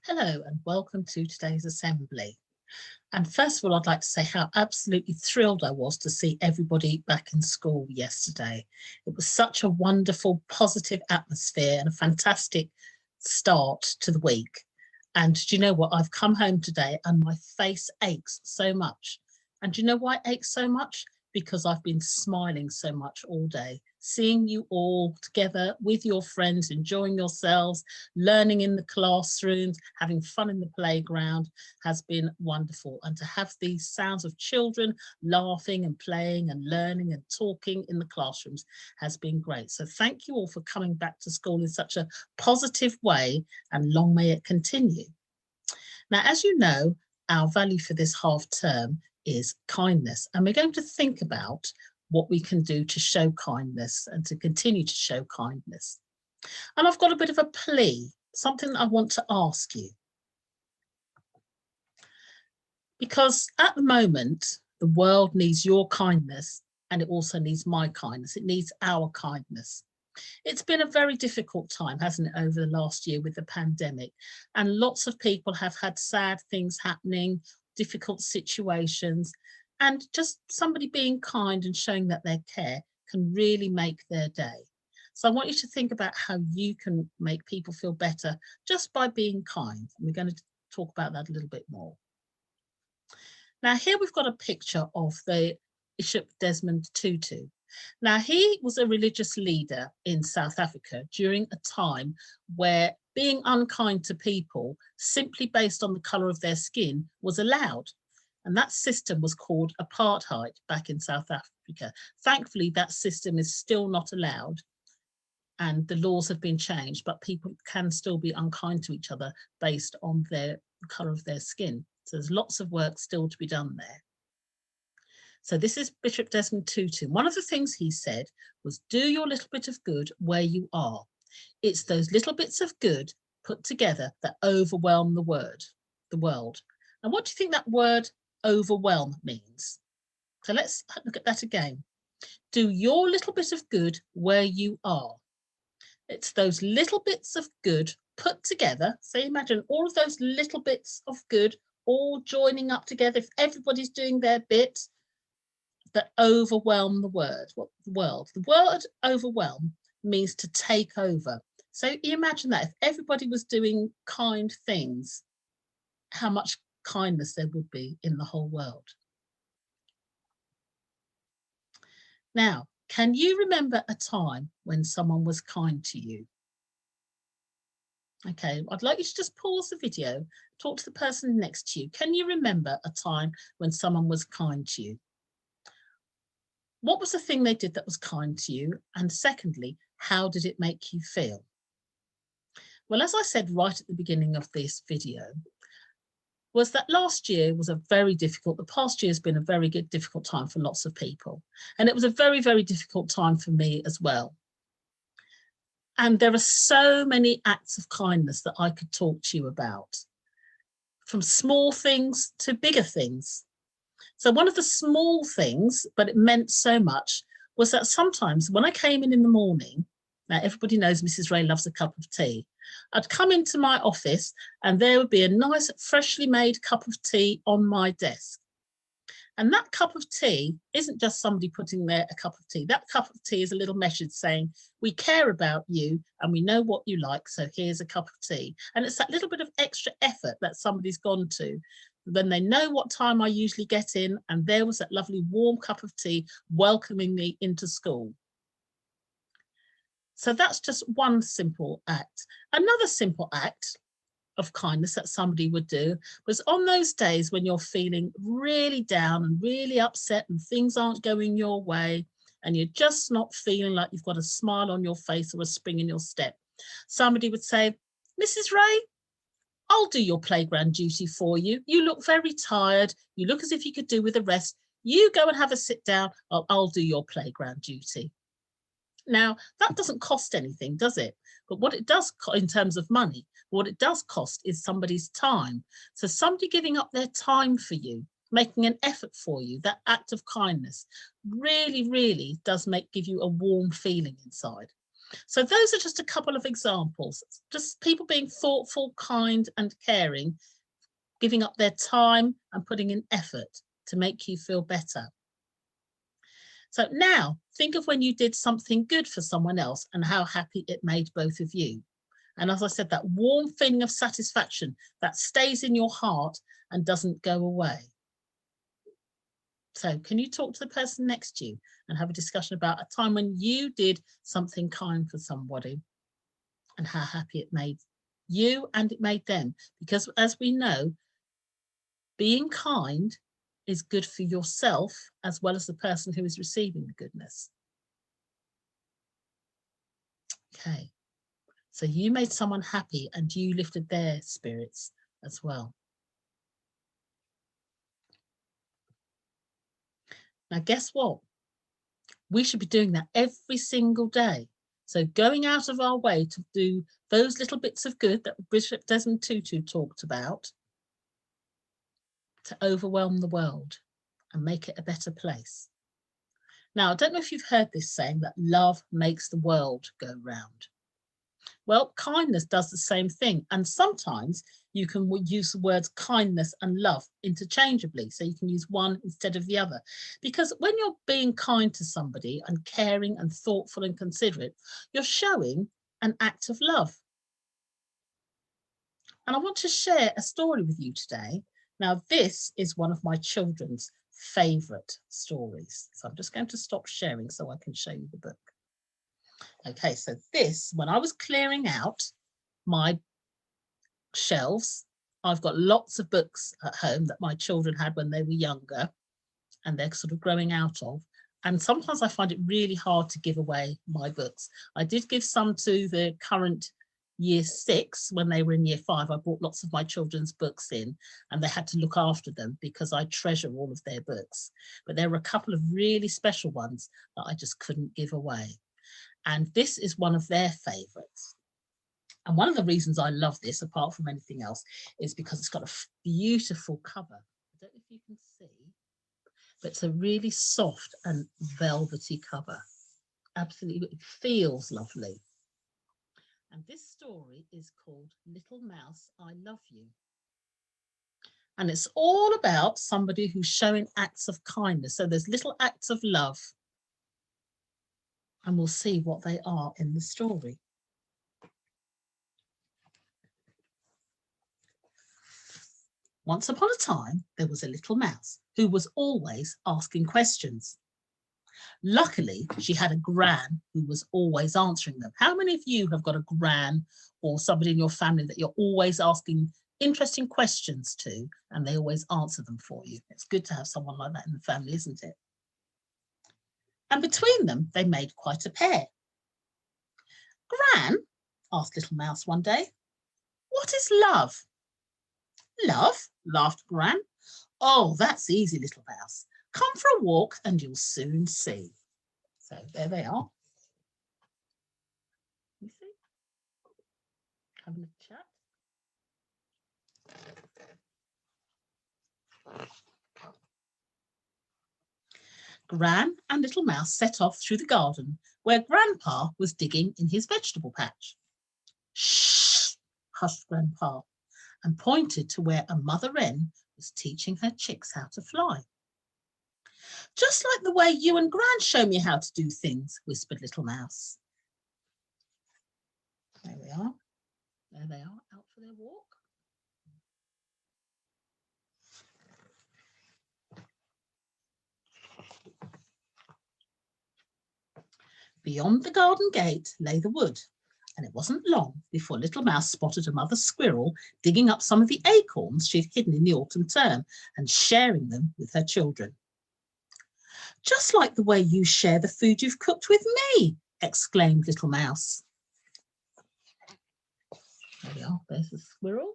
Hello and welcome to today's assembly. And first of all, I'd like to say how absolutely thrilled I was to see everybody back in school yesterday. It was such a wonderful, positive atmosphere and a fantastic start to the week. And do you know what? I've come home today and my face aches so much. And do you know why it aches so much? Because I've been smiling so much all day, seeing you all together with your friends, enjoying yourselves, learning in the classrooms, having fun in the playground has been wonderful. And to have these sounds of children laughing and playing and learning and talking in the classrooms has been great. So thank you all for coming back to school in such a positive way, and long may it continue. Now, as you know, our value for this half term is kindness, and we're going to think about what we can do to show kindness and to continue to show kindness. And I've got a bit of a plea, something that I want to ask you. Because at the moment, the world needs your kindness and it also needs my kindness. It needs our kindness. It's been a very difficult time, hasn't it, over the last year with the pandemic? And lots of people have had sad things happening, difficult situations, and just somebody being kind and showing that they care can really make their day. So I want you to think about how you can make people feel better just by being kind. And we're going to talk about that a little bit more. Now, here we've got a picture of the Bishop Desmond Tutu. Now, he was a religious leader in South Africa during a time where being unkind to people simply based on the colour of their skin was allowed. And that system was called apartheid back in South Africa. Thankfully, that system is still not allowed and the laws have been changed, but people can still be unkind to each other based on the colour of their skin. So there's lots of work still to be done there. So this is Bishop Desmond Tutu. One of the things he said was, do your little bit of good where you are. It's those little bits of good put together that overwhelm the world. And what do you think that word overwhelm means? So let's look at that again. Do your little bit of good where you are. It's those little bits of good put together. So imagine all of those little bits of good all joining up together. If everybody's doing their bit, that overwhelm the world. The word overwhelm means to take over. So you imagine that if everybody was doing kind things, how much kindness there would be in the whole world. Now, can you remember a time when someone was kind to you? Okay, I'd like you to just pause the video, talk to the person next to you. Can you remember a time when someone was kind to you? What was the thing they did that was kind to you? And secondly, how did it make you feel? Well, as I said right at the beginning of this video, was that last year was a very difficult, the past year has been a very difficult time for lots of people. And it was a very, very difficult time for me as well. And there are so many acts of kindness that I could talk to you about, from small things to bigger things. So one of the small things, but it meant so much, was that sometimes when I came in the morning, now everybody knows Mrs. Wray loves a cup of tea, I'd come into my office and there would be a nice freshly made cup of tea on my desk. And that cup of tea isn't just somebody putting there a cup of tea. That cup of tea is a little message saying, we care about you and we know what you like, so here's a cup of tea. And it's that little bit of extra effort that somebody's gone to. Then they know what time I usually get in, and there was that lovely warm cup of tea welcoming me into school. So that's just one simple act. Another simple act of kindness that somebody would do was on those days when you're feeling really down and really upset and things aren't going your way and you're just not feeling like you've got a smile on your face or a spring in your step. Somebody would say, Mrs. Wray, I'll do your playground duty for you. You look very tired. You look as if you could do with a rest. You go and have a sit down. I'll do your playground duty. Now, that doesn't cost anything, does it? But what it does in terms of money, what it does cost is somebody's time. So somebody giving up their time for you, making an effort for you, that act of kindness really, really does give you a warm feeling inside. So those are just a couple of examples, just people being thoughtful, kind and caring, giving up their time and putting in effort to make you feel better. So now think of when you did something good for someone else and how happy it made both of you. And as I said, that warm feeling of satisfaction that stays in your heart and doesn't go away. So can you talk to the person next to you and have a discussion about a time when you did something kind for somebody and how happy it made you and it made them? Because as we know, being kind is good for yourself as well as the person who is receiving the goodness. Okay, so you made someone happy and you lifted their spirits as well. Now, guess what? We should be doing that every single day. So going out of our way to do those little bits of good that Bishop Desmond Tutu talked about to overwhelm the world and make it a better place. Now, I don't know if you've heard this saying that love makes the world go round. Well, kindness does the same thing. And sometimes you can use the words kindness and love interchangeably. So you can use one instead of the other. Because when you're being kind to somebody and caring and thoughtful and considerate, you're showing an act of love. And I want to share a story with you today. Now, this is one of my children's favourite stories. So I'm just going to stop sharing so I can show you the book. Okay, so this, when I was clearing out my shelves, I've got lots of books at home that my children had when they were younger and they're sort of growing out of. And sometimes I find it really hard to give away my books. I did give some to the current year 6 when they were in year 5. I brought lots of my children's books in and they had to look after them because I treasure all of their books. But there were a couple of really special ones that I just couldn't give away. And this is one of their favourites. And one of the reasons I love this, apart from anything else, is because it's got a beautiful cover. I don't know if you can see, but it's a really soft and velvety cover. Absolutely, it feels lovely. And this story is called Little Mouse, I Love You. And it's all about somebody who's showing acts of kindness. So there's little acts of love. And we'll see what they are in the story. Once upon a time, there was a little mouse who was always asking questions. Luckily, she had a gran who was always answering them. How many of you have got a gran or somebody in your family that you're always asking interesting questions to and they always answer them for you? It's good to have someone like that in the family, isn't it? And between them, they made quite a pair. Gran, asked Little Mouse one day, what is love? Love, laughed Gran. Oh, that's easy, Little Mouse. Come for a walk and you'll soon see. So there they are. You see? Having a chat. Gran and Little Mouse set off through the garden where Grandpa was digging in his vegetable patch. Shh, hushed Grandpa, and pointed to where a mother wren was teaching her chicks how to fly. Just like the way you and Gran show me how to do things, whispered Little Mouse. There we are. There they are, out for their walk. Beyond the garden gate lay the wood, and it wasn't long before Little Mouse spotted a mother squirrel digging up some of the acorns she'd hidden in the autumn term and sharing them with her children. Just like the way you share the food you've cooked with me, exclaimed Little Mouse. There we are, there's the squirrel.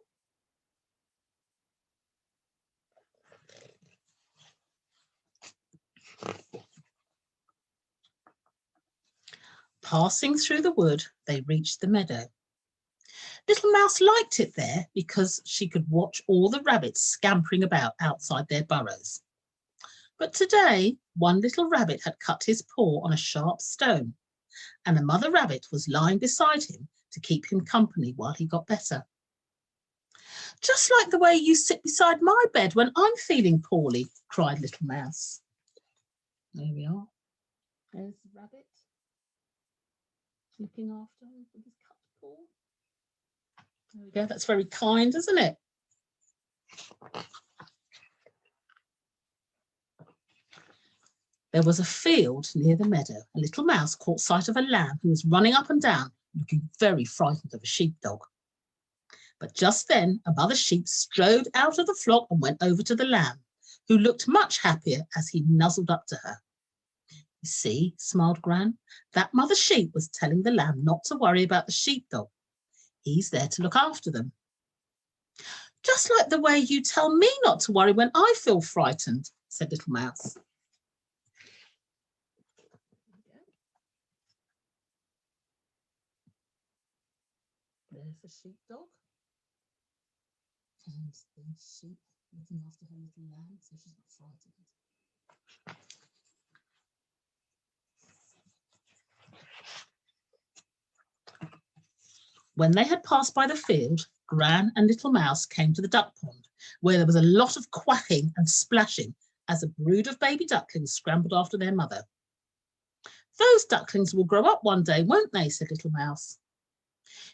Passing through the wood, they reached the meadow. Little Mouse liked it there because she could watch all the rabbits scampering about outside their burrows. But today, one little rabbit had cut his paw on a sharp stone, and a mother rabbit was lying beside him to keep him company while he got better. Just like the way you sit beside my bed when I'm feeling poorly, cried Little Mouse. There we are. There's the rabbit looking after him with his cut paw. There we go. That's very kind, isn't it? There was a field near the meadow. A little mouse caught sight of a lamb who was running up and down, looking very frightened of a sheepdog. But just then, a mother sheep strode out of the flock and went over to the lamb, who looked much happier as he nuzzled up to her. You see, smiled Gran, that mother sheep was telling the lamb not to worry about the sheepdog. He's there to look after them. Just like the way you tell me not to worry when I feel frightened, said Little Mouse. There's the sheepdog. And the sheep looking after her little lamb, so she's not frightened. When they had passed by the field, Gran and Little Mouse came to the duck pond, where there was a lot of quacking and splashing as a brood of baby ducklings scrambled after their mother. Those ducklings will grow up one day, won't they? Said Little Mouse.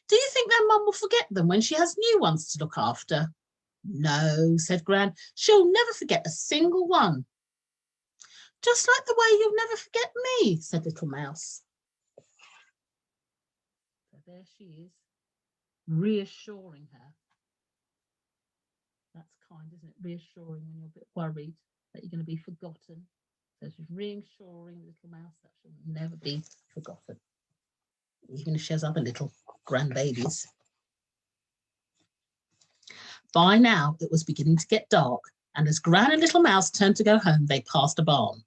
Do you think their mum will forget them when she has new ones to look after? No, said Gran. She'll never forget a single one. Just like the way you'll never forget me, said Little Mouse. So there she is, reassuring her. That's kind, isn't it? Reassuring when you're a bit worried that you're going to be forgotten. So she's reassuring Little Mouse that she'll never be forgotten, even if she has other little grandbabies. By now, it was beginning to get dark, and as Gran and Little Mouse turned to go home, they passed a barn.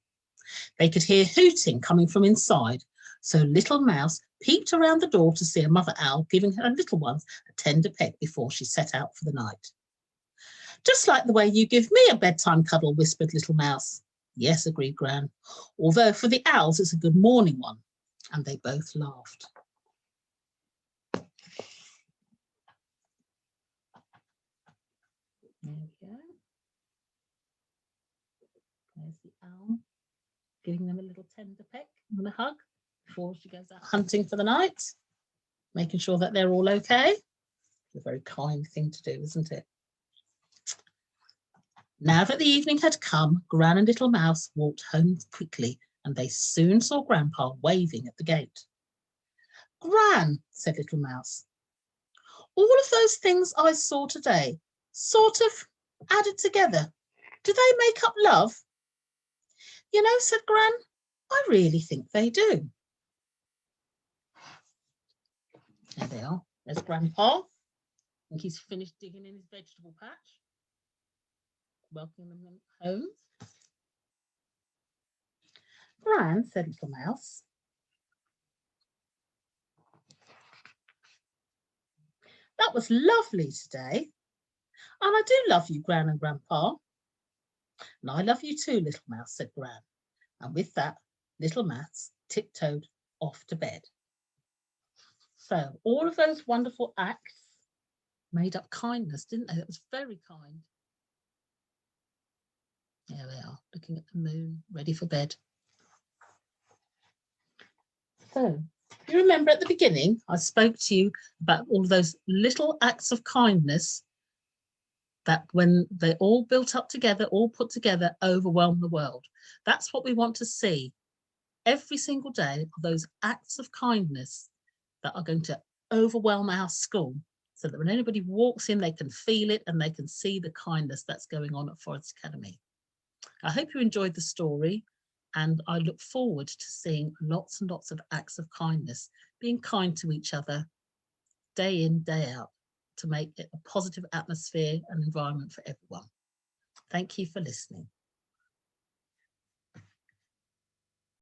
They could hear hooting coming from inside, so Little Mouse peeped around the door to see a mother owl giving her little ones a tender peck before she set out for the night. Just like the way you give me a bedtime cuddle, whispered Little Mouse. Yes, agreed Gran, although for the owls it's a good morning one. And they both laughed. There we go. There's the owl, giving them a little tender peck and a hug before she goes out hunting for the night, making sure that they're all okay. It's a very kind thing to do, isn't it? Now that the evening had come, Gran and Little Mouse walked home quickly, and they soon saw Grandpa waving at the gate. Gran, said Little Mouse, all of those things I saw today sort of added together. Do they make up love? You know, said Gran, I really think they do. There they are. There's Grandpa. I think he's finished digging in his vegetable patch. Welcoming them home. Gran, said Little Mouse, that was lovely today. And I do love you, Gran and Grandpa. And I love you too, Little Mouse, said Gran. And with that, Little Mouse tiptoed off to bed. So all of those wonderful acts made up kindness, didn't they? That was very kind. There they are, looking at the moon, ready for bed. So, you remember at the beginning, I spoke to you about all of those little acts of kindness that when they all built up together, all put together, overwhelm the world. That's what we want to see every single day, are those acts of kindness that are going to overwhelm our school, so that when anybody walks in, they can feel it and they can see the kindness that's going on at Forest Academy. I hope you enjoyed the story, and I look forward to seeing lots and lots of acts of kindness, being kind to each other day in, day out, to make it a positive atmosphere and environment for everyone. Thank you for listening.